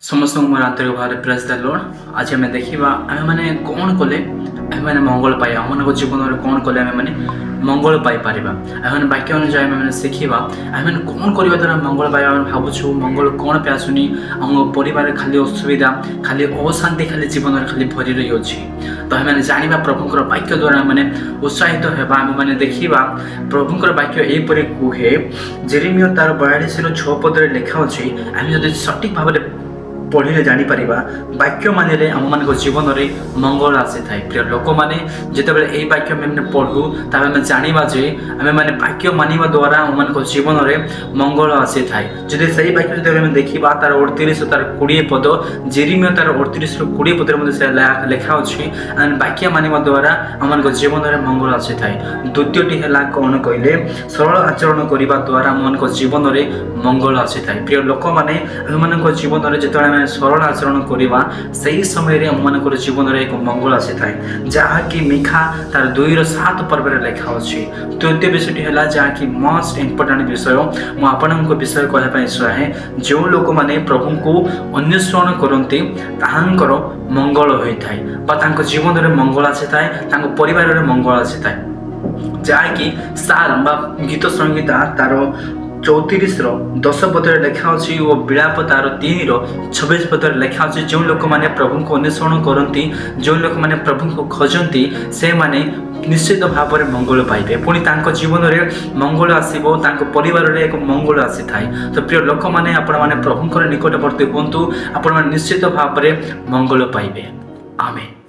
समस्त मोर आंतरिक भाव प्रेज द लॉर्ड। आज आम देखा आम मैंने कौन कले आम मैंने मंगल पाई आम मान जीवन में कौन कले आम मैंने मंगल पाइपर आम वाक्य अनुसार आम मैंने शिखा आम मैंने कौन करने द्वारा मंगल पाइबा भावुँ मंगल कौन पे आसुनी आम परिवार खाली असुविधा खाली अशांति खाली जीवन में खाली भरी रही अच्छी। तो आम मैंने जाना प्रभुंर वाक्य द्वारा मैंने उत्साहित होगा आम मैंने देखा प्रभुंर वाक्य यहपरि कहे जेरेमिया तार 42:6 पदरे लिखा अच्छी आम जब सठिक भाव पढ़े जापर वाक्य मानने आम मान जीवन में मंगल आसी थाए। प्रिय लोक मैंने जितेबाला यही वाक्य मैंने पढ़ू तब आम जाना जे आम मैंने वाक्य मानवा द्वारा आम मान जीवन में मंगल आसी थाए। जदि सही वाक्य जो देखा तार 38 तार 20 पद जेरेमिया तार 38-20 पदर लेखा अच्छी वाक्य मानवा द्वारा आम मान जीवन में मंगल आसी थाए। द्वितीयटी है कौन कहले सरल आचरण करने द्वारा आम मान जीवन में मंगल आसी थाए। प्रिय लोक मैंने आम मान जीवन में जो सरल आचरण करवा सही समय आम मान जीवन में एक मंगल आसी थाए जहाँकि मिखा तार 2:7 पर्व लेखा अच्छी। तृतीय विषयटी है जहाँकि मोस्ट इम्पोर्टाट विषय मुझे आपण विषय कहवाई चाहे जो लोक मैंने प्रभु को अन्वेषण करती ताहांकर मंगल होता है जीवन में मंगल आसी थाए परिवार में मंगल आसी थाए। जहाँकि साल गीत संगीता तार 34:10 पदर लेखा अच्छी और विलाप तार 3:26 पदर लेखा अच्छी जो लोक मैंने प्रभु को अन्वेषण करती जो लोक मैंने प्रभु को खोजती से माने निश्चित भाव में मंगल पाइबे पुणी जीवन में मंगल आसो परिवार में एक मंगल आसी थाए। तो प्रिय लोक मैंने आपण मैंने प्रभुंर निकटवर्ती हूँ आपण निश्चित भाव में मंगल पाइबे। आमेन।